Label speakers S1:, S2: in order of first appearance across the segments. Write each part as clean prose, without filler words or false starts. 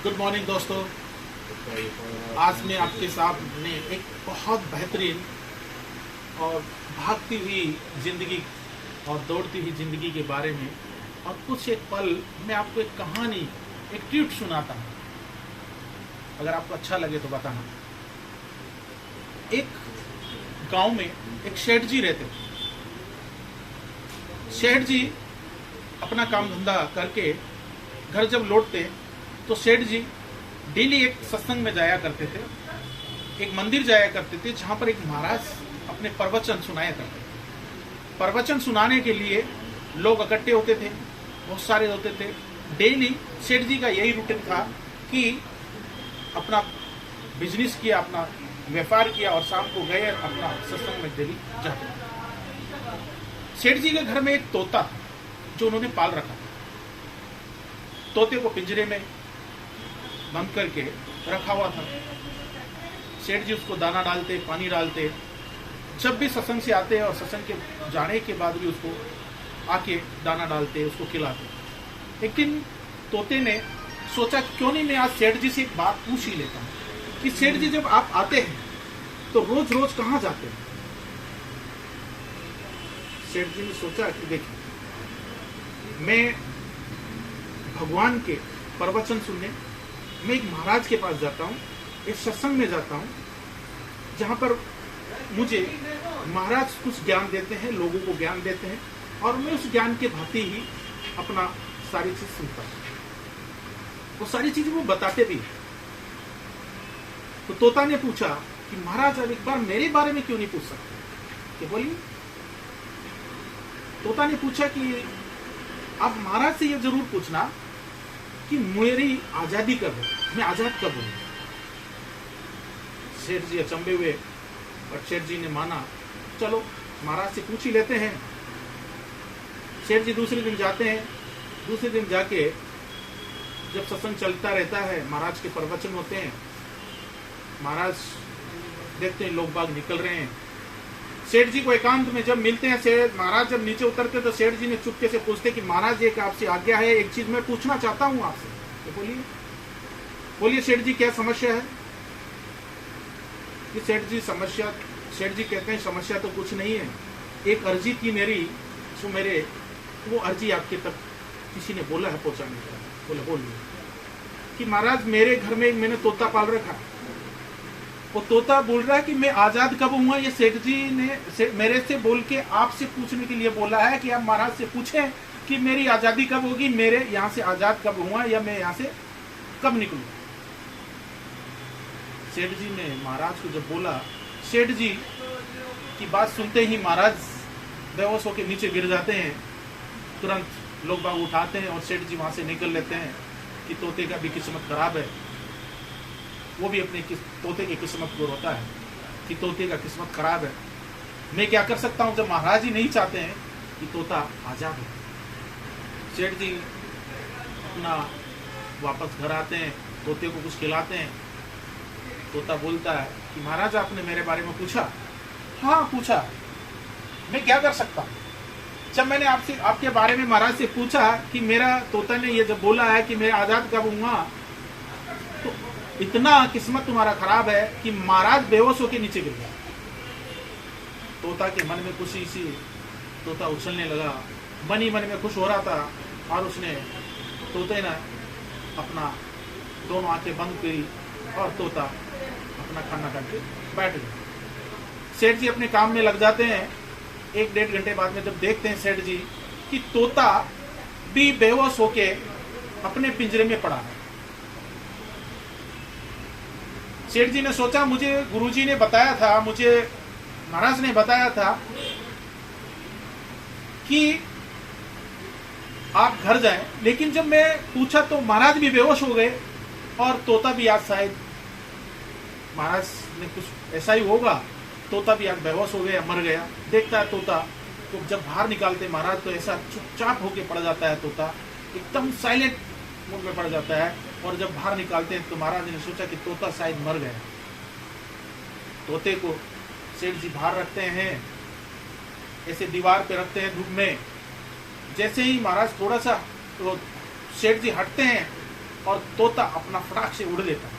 S1: Good morning दोस्तों। आज मैं आपके सामने एक बहुत बेहतरीन और भागती हुई जिंदगी और दौड़ती हुई जिंदगी के बारे में और कुछ एक पल मैं आपको एक कहानी, एक ट्यूट सुनाता हूँ। अगर आपको अच्छा लगे तो बताना। एक गांव में एक सेठ जी रहते थे। सेठ जी अपना काम धंधा करके घर जब लौटते तो सेठ जी डेली एक सत्संग में जाया करते थे, एक मंदिर जाया करते थे जहां पर एक महाराज अपने प्रवचन सुनाया करते थे। प्रवचन सुनाने के लिए लोग इकट्ठे होते थे, बहुत सारे होते थे। डेली सेठ जी का यही रूटीन था कि अपना बिजनेस किया, अपना व्यापार किया और शाम को गए अपना सत्संग में डेली जाते थे। सेठ जी के घर में एक तोता था जो उन्होंने पाल रखा था। तोते को पिंजरे में बंद करके रखा हुआ था। सेठ जी उसको दाना डालते, पानी डालते। जब भी सत्संग से आते और सत्संग के जाने के बाद भी उसको आके दाना डालते, उसको खिलाते। एक दिन तोते ने सोचा क्यों नहीं मैं आज सेठ जी से एक बात पूछ ही लेता हूँ कि सेठ जी जब आप आते हैं तो रोज रोज कहाँ जाते हैं। सेठ जी ने सोचा कि देखिए, मैं भगवान के प्रवचन सुनने मैं एक महाराज के पास जाता हूँ, एक सत्संग में जाता हूँ जहाँ पर मुझे महाराज कुछ ज्ञान देते हैं, लोगों को ज्ञान देते हैं और मैं उस ज्ञान के भांति ही अपना सारी चीज सुनता हूँ। वो सारी चीजें वो बताते भी। तो तोता ने पूछा कि महाराज अब एक बार मेरे बारे में क्यों नहीं पूछ सकते। कि बोलिए। तोता ने पूछा कि आप महाराज से ये जरूर पूछना कि मेरी आजादी कब है, मैं आजाद कब हूं। सेठ जी अचंभे हुए और सेठ जी ने माना, चलो महाराज से पूछ ही लेते हैं। सेठ जी दूसरे दिन जाते हैं। दूसरे दिन जाके जब सत्संग चलता रहता है, महाराज के प्रवचन होते हैं, महाराज देखते हैं लोग बाग निकल रहे हैं। सेठ जी को एकांत में जब मिलते हैं, सेठ महाराज जब नीचे उतरते तो सेठ जी ने चुपके से पूछते कि महाराज एक आपसे आज्ञा है, एक चीज मैं पूछना चाहता हूं आपसे। तो बोलिए। बोलिए सेठ जी, क्या समस्या है। कि सेठ जी कहते हैं समस्या तो कुछ नहीं है, एक अर्जी थी मेरी, जो वो अर्जी आपके तक किसी ने बोला है पहुंचाने का। बोलिए। कि महाराज मेरे घर में मैंने तोता पाल रखा है। वो तोता बोल रहा है कि मैं आजाद कब हुआ। ये सेठ जी ने मेरे से बोल के आपसे पूछने के लिए बोला है कि आप महाराज से पूछें कि मेरी आजादी कब होगी, मेरे यहाँ से आजाद कब हुआ या मैं यहाँ से कब निकलूं। सेठ जी ने महाराज को जब बोला, सेठ जी की बात सुनते ही महाराज बेहोश होकर नीचे गिर जाते हैं। तुरंत लोग बाग उठाते हैं और सेठ जी वहां से निकल लेते हैं कि तोते का भी किस्मत खराब है। वो भी अपने तोते की किस्मत को रोता है कि तोते का किस्मत खराब है, मैं क्या कर सकता हूं जब महाराज ही नहीं चाहते हैं कि तोता आजाद हो। सेठ जी अपना वापस घर आते हैं, तोते को कुछ खिलाते हैं। तोता बोलता है कि महाराज आपने मेरे बारे में पूछा। हाँ पूछा, मैं क्या कर सकता हूँ। जब मैंने आपके बारे में महाराज से पूछा कि मेरा तोता ने ये जब बोला है कि मैं आजाद कब हूँगा, तो इतना किस्मत तुम्हारा खराब है कि महाराज बेहोश होकर नीचे गिर गया। तोता के मन में खुशी सी, तोता उछलने लगा, मन ही मन में खुश हो रहा था और उसने तोते ने अपना दोनों आंखें बंद करी और तोता अपना खाना खा के बैठ गया। सेठ जी अपने काम में लग जाते हैं। 1-1.5 घंटे बाद में जब देखते हैं सेठ जी कि तोता भी बेहोश होके अपने पिंजरे में पड़ा है। सेठ जी ने सोचा, मुझे गुरुजी ने बताया था, मुझे महाराज ने बताया था कि आप घर जाएं, लेकिन जब मैं पूछा तो महाराज भी बेहोश हो गए और तोता भी आज शायद महाराज ने कुछ ऐसा ही होगा, तोता भी आज बेहोश हो गया, मर गया। देखता है तोता तो जब बाहर निकालते महाराज तो ऐसा चुपचाप होके पड़ जाता है, तोता एकदम साइलेंट मूड में पड़ जाता है। और जब बाहर निकालते हैं तो महाराज ने सोचा कि तोता शायद मर गया। तोते को सेठ जी बाहर रखते हैं, ऐसे दीवार पे रखते हैं धूप में। जैसे ही महाराज थोड़ा सा तो सेठ जी हटते हैं और तोता अपना फटाक से उड़ लेता है।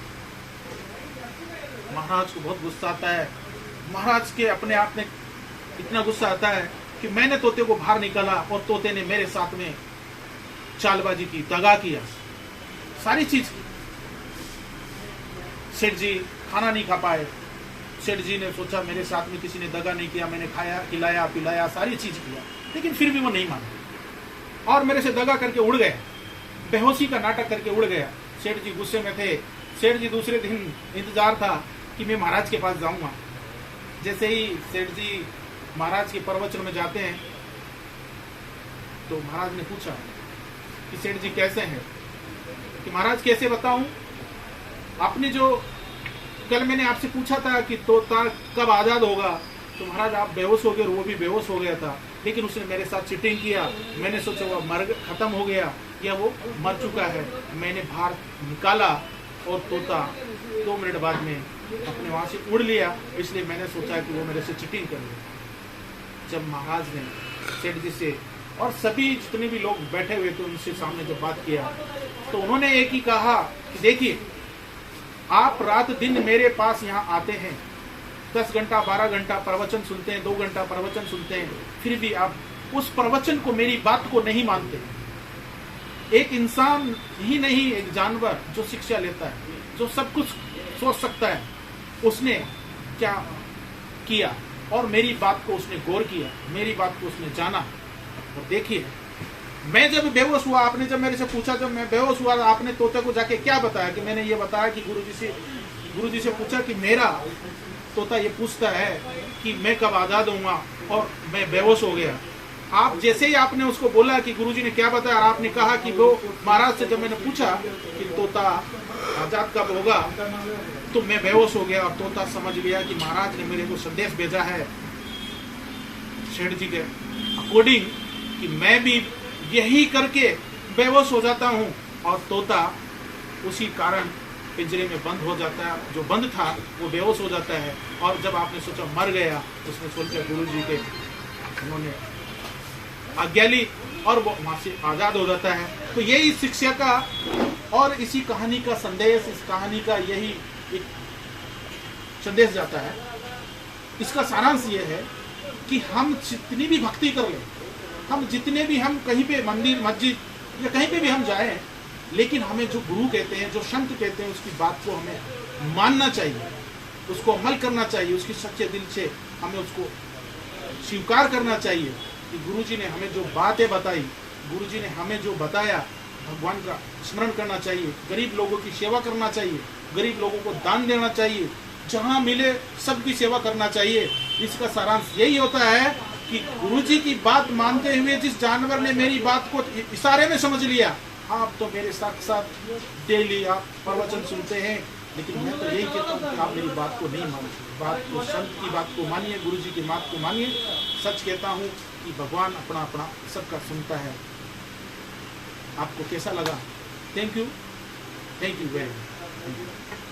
S1: महाराज को बहुत गुस्सा आता है। महाराज के अपने आप में इतना गुस्सा आता है कि मैंने तोते को बाहर निकाला और तोते ने मेरे साथ में चालबाजी की, दगा किया, सारी चीज की। सेठ जी खाना नहीं खा पाए। सेठ जी ने सोचा मेरे साथ में किसी ने दगा नहीं किया, मैंने खाया, खिलाया, पिलाया, सारी चीज किया, लेकिन फिर भी वो नहीं माना और मेरे से दगा करके उड़ गया, बेहोशी का नाटक करके उड़ गया। सेठ जी गुस्से में थे। सेठ जी दूसरे दिन इंतजार था कि मैं महाराज के पास जाऊंगा। जैसे ही सेठ जी महाराज के प्रवचन में जाते हैं तो महाराज ने पूछा कि सेठ जी कैसे हैं? कि महाराज कैसे बताऊं, आपने जो कल मैंने आपसे पूछा था कि तोता कब आजाद होगा, तो महाराज आप बेहोश हो गए और वो भी बेहोश हो गया था, लेकिन उसने मेरे साथ चीटिंग किया। मैंने सोचा वो खत्म हो गया या वो मर चुका है। मैंने बाहर निकाला और तोता 2 मिनट बाद में अपने वहां से उड़ लिया, इसलिए मैंने सोचा कि वो मेरे से चीटिंग कर लिया। जब महाराज ने सेठ जी से और सभी जितने भी लोग बैठे हुए थे उनसे सामने जब बात किया तो उन्होंने एक ही कहा कि देखिए, आप रात दिन मेरे पास यहाँ आते हैं, 10 घंटा 12 घंटा प्रवचन सुनते हैं, 2 घंटा प्रवचन सुनते हैं, फिर भी आप उस प्रवचन को, मेरी बात को नहीं मानते। एक इंसान ही नहीं, एक जानवर जो शिक्षा लेता है, जो सब कुछ सोच सकता है, उसने क्या किया और मेरी बात को उसने गौर किया, मेरी बात को उसने जाना। और देखिए, मैं जब बेहोश हुआ, आपने जब मेरे से पूछा, जब मैं बेहोश हुआ, आपने तोते को जाके क्या बताया? कि मैंने ये बताया कि गुरुजी से पूछा कि मेरा तोता ये पूछता है कि मैं कब आजाद होऊंगा और मैं बेहोश हो गया। आप जैसे ही आपने उसको बोला कि गुरुजी ने क्या बताया, और आपने कहा कि वो महाराज से जब मैंने पूछा कि तोता आजाद कब होगा, तो मैं बेहोश हो गया और तोता समझ लिया कि महाराज ने मेरे को संदेश भेजा है सेठ जी के अकॉर्डिंग कि मैं भी यही करके बेहोश हो जाता हूँ, और तोता उसी कारण पिंजरे में बंद हो जाता है, जो बंद था वो बेहोश हो जाता है। और जब आपने सोचा मर गया, उसने सोचा गुरुजी के उन्होंने आज्ञा ली और वो वहां से आजाद हो जाता है। तो यही शिक्षा का और इसी कहानी का संदेश, इस कहानी का यही एक संदेश जाता है। इसका सारांश ये है कि हम जितनी भी भक्ति कर लें, हम जितने भी, हम कहीं पे मंदिर मस्जिद या कहीं पे भी हम जाएं, लेकिन हमें जो गुरु कहते हैं, जो संत कहते हैं, उसकी बात को हमें मानना चाहिए, उसको अमल करना चाहिए, उसकी सच्चे दिल से हमें उसको स्वीकार करना चाहिए कि गुरुजी ने हमें जो बातें बताई, गुरुजी ने हमें जो बताया, भगवान का स्मरण करना चाहिए, गरीब लोगों की सेवा करना चाहिए, गरीब लोगों को दान देना चाहिए, जहाँ मिले सबकी सेवा करना चाहिए। इसका सारांश यही होता है कि गुरुजी की बात मानते हुए जिस जानवर ने मेरी बात को इशारे में समझ लिया, आप तो मेरे साथ साथ डेली आप प्रवचन सुनते हैं, लेकिन मैं तो यही कहता हूँ कि आप मेरी बात को नहीं मानते, बात को, संत की बात को मानिए, गुरुजी की बात को मानिए। सच कहता हूँ कि भगवान अपना अपना सबका सुनता है। आपको कैसा लगा? Thank you very much.